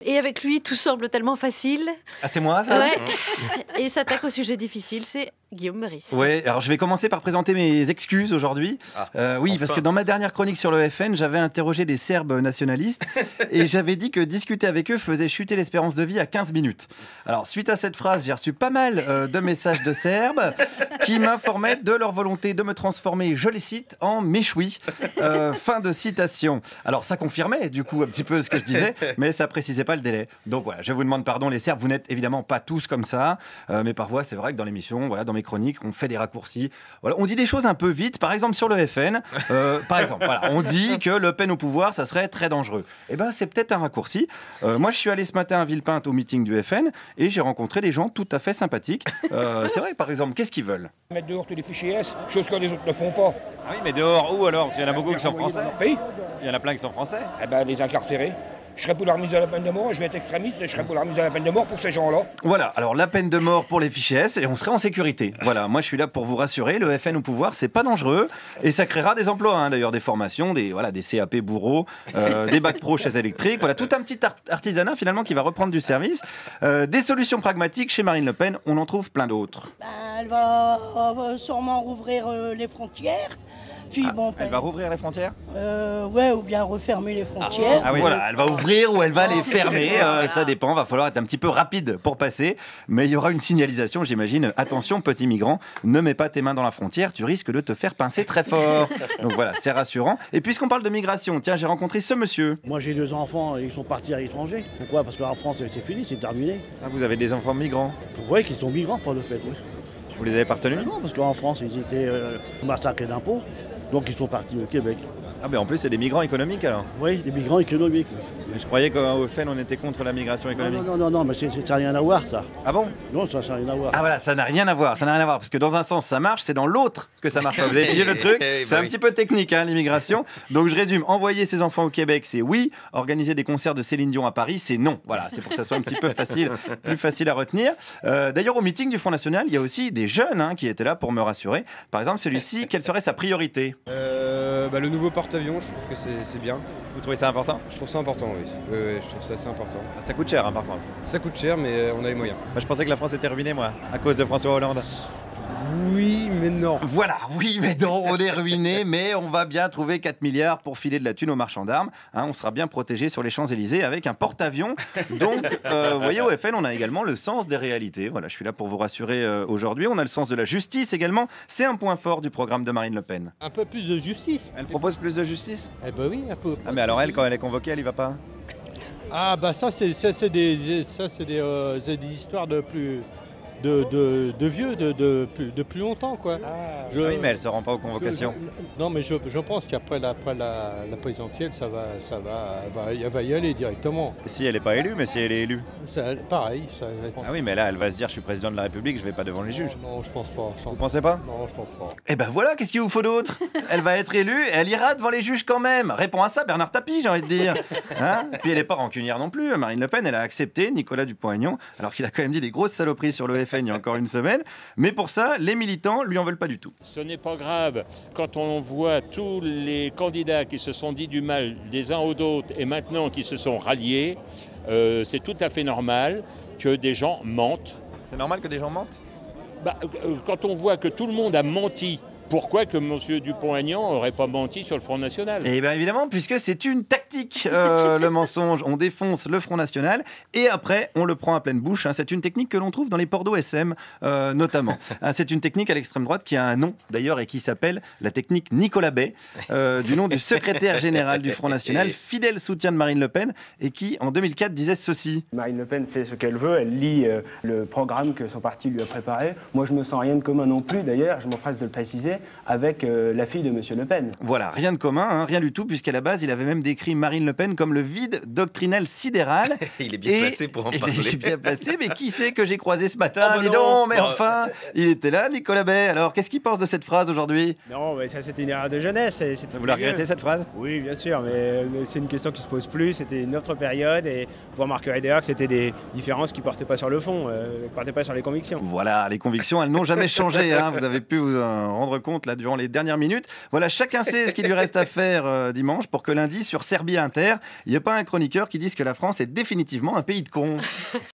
Et avec lui, tout semble tellement facile. Ah, c'est moi, ça? Ouais. Et s'attaque au sujet difficile, c'est Guillaume Meurice. Oui, alors je vais commencer par présenter mes excuses aujourd'hui. Oui, parce que dans ma dernière chronique sur le FN, j'avais interrogé des Serbes nationalistes et j'avais dit que discuter avec eux faisait chuter l'espérance de vie à 15 minutes. Alors, suite à cette phrase, j'ai reçu pas mal de messages de Serbes qui m'informaient de leur volonté de me transformer, je les cite, en méchoui. Fin de citation. Alors, ça confirmait du coup un petit peu ce que je disais, mais ça précisait pas le délai. Donc voilà, je vous demande pardon les Serbes, vous n'êtes évidemment pas tous comme ça, mais parfois c'est vrai que dans l'émission, voilà, dans mes chroniques, on fait des raccourcis. Voilà, on dit des choses un peu vite, par exemple sur le FN, par exemple, voilà, on dit que Le Pen au pouvoir, ça serait très dangereux. Eh ben c'est peut-être un raccourci. Moi je suis allé ce matin à Villepinte au meeting du FN et j'ai rencontré des gens tout à fait sympathiques. C'est vrai, par exemple, qu'est-ce qu'ils veulent? Mettre dehors tous les fichiers S, chose que les autres ne font pas. Ah oui, mais dehors où alors? Parce qu'il y en a beaucoup qui sont français. Dans leur pays. Il y en a plein qui sont français. Eh ben, les incarcérés. Je serais pour la remise à la peine de mort, je vais être extrémiste et je serais pour la remise à la peine de mort pour ces gens-là. Voilà, alors la peine de mort pour les fichiers S et on serait en sécurité. Voilà, moi je suis là pour vous rassurer, le FN au pouvoir, c'est pas dangereux et ça créera des emplois, hein, d'ailleurs des formations, des CAP bourreaux, des bacs pro chaises électriques, voilà, tout un petit artisanat finalement qui va reprendre du service. Des solutions pragmatiques chez Marine Le Pen, on en trouve plein d'autres. Elle va sûrement rouvrir les frontières. Puis, Elle va rouvrir les frontières? Ouais, ou bien refermer les frontières. Ah oui, voilà, elle va ouvrir ou elle va les fermer, ça dépend, va falloir être un petit peu rapide pour passer, mais il y aura une signalisation, j'imagine. Attention, petit migrant, ne mets pas tes mains dans la frontière, tu risques de te faire pincer très fort. Donc voilà, c'est rassurant. Et puisqu'on parle de migration, tiens, j'ai rencontré ce monsieur. Moi j'ai 2 enfants, ils sont partis à l'étranger. Pourquoi? Parce qu'en France c'est fini, c'est terminé. Ah, vous avez des enfants migrants? Oui, qu'ils sont migrants pour le fait, oui. Vous les avez pas retenus? Non, parce qu'en France ils étaient massacrés d'impôts, donc ils sont partis au Québec. Ah ben en plus c'est des migrants économiques alors? Oui, des migrants économiques. Mais je croyais qu'au FN on était contre la migration économique. Non, mais ça n'a rien à voir ça. Ah bon? Non, ça n'a rien à voir. Ah voilà, ça n'a rien à voir, parce que dans un sens ça marche, c'est dans l'autre que ça marche pas. Vous avez pigé le truc? C'est un petit peu technique, hein, l'immigration. Donc je résume, envoyer ses enfants au Québec, c'est oui. Organiser des concerts de Céline Dion à Paris, c'est non. Voilà, c'est pour que ça soit un petit peu facile, plus facile à retenir. D'ailleurs, au meeting du Front National, il y a aussi des jeunes qui étaient là pour me rassurer. Par exemple, celui-ci, quelle serait sa priorité? Le nouveau porte-avions, je trouve que c'est bien. Vous trouvez ça important? Je trouve ça important, oui. Oui, je trouve ça assez important. Ah, ça coûte cher, par contre. Ça coûte cher, mais on a les moyens. Moi, je pensais que la France était ruinée, moi, à cause de François Hollande. Oui, mais non. Voilà, oui, mais non, on est ruiné, mais on va bien trouver 4 milliards pour filer de la thune aux marchands d'armes. On sera bien protégé sur les Champs-Élysées avec un porte-avions. Donc, vous voyez, au FN, on a également le sens des réalités. Voilà, je suis là pour vous rassurer aujourd'hui. On a le sens de la justice également. C'est un point fort du programme de Marine Le Pen. Un peu plus de justice. Elle propose plus de justice? Eh ben oui, un peu. Ah, mais alors elle, quand elle est convoquée, elle y va pas? Ah bah ça c'est des histoires de plus de vieux, de plus longtemps quoi. Oui, mais elle se rend pas aux convocations. Non mais je pense qu'après la présidentielle elle va y aller directement. Si elle n'est pas élue, mais si elle est élue. Pareil. Ah oui, mais là elle va se dire je suis président de la République, je vais pas devant les juges. Non, je pense pas. Vous pensez pas? Non, je pense pas. Eh ben voilà, qu'est-ce qu'il vous faut d'autre? Elle va être élue et elle ira devant les juges quand même. Réponds à ça, Bernard Tapie, j'ai envie de dire. Puis elle n'est pas rancunière non plus. Marine Le Pen, elle a accepté Nicolas Dupont-Aignan, alors qu'il a quand même dit des grosses saloperies sur le FN il y a encore une semaine. Mais pour ça, les militants lui en veulent pas du tout. Ce n'est pas grave quand on voit tous les candidats qui se sont dit du mal des uns aux autres et maintenant qui se sont ralliés. C'est tout à fait normal que des gens mentent. C'est normal que des gens mentent? Quand on voit que tout le monde a menti, pourquoi que M. Dupont-Aignan n'aurait pas menti sur le Front National? Eh bien évidemment, puisque c'est une tactique, le mensonge. On défonce le Front National et après, on le prend à pleine bouche. C'est une technique que l'on trouve dans les ports d'eau SM, notamment. C'est une technique à l'extrême droite qui a un nom, d'ailleurs, et qui s'appelle la technique Nicolas Bay, du nom du secrétaire général du Front National, fidèle soutien de Marine Le Pen, et qui, en 2004, disait ceci. Marine Le Pen fait ce qu'elle veut, elle lit le programme que son parti lui a préparé. Moi, je me sens rien de commun non plus, d'ailleurs, je m'empresse de le préciser, avec la fille de M. Le Pen. Voilà, rien de commun, rien du tout, puisqu'à la base, il avait même décrit Marine Le Pen comme le vide doctrinal sidéral. Il est bien placé pour en parler. Il est bien placé, mais qui c'est que j'ai croisé ce matin? Dis donc, mais enfin, il était là, Nicolas Bay. Alors, qu'est-ce qu'il pense de cette phrase aujourd'hui? Non, mais ça, c'était une erreur de jeunesse. Vous la regrettez, cette phrase? Oui, bien sûr, mais c'est une question qui se pose plus. C'était une autre période, et vous remarquerez d'ailleurs que c'était des différences qui ne portaient pas sur le fond, qui ne portaient pas sur les convictions. Voilà, les convictions, elles n'ont jamais changé. Vous avez pu vous en rendre compte. compte là durant les dernières minutes. Voilà, chacun sait ce qu'il lui reste à faire dimanche pour que lundi, sur Serbie Inter, il n'y ait pas un chroniqueur qui dise que la France est définitivement un pays de cons.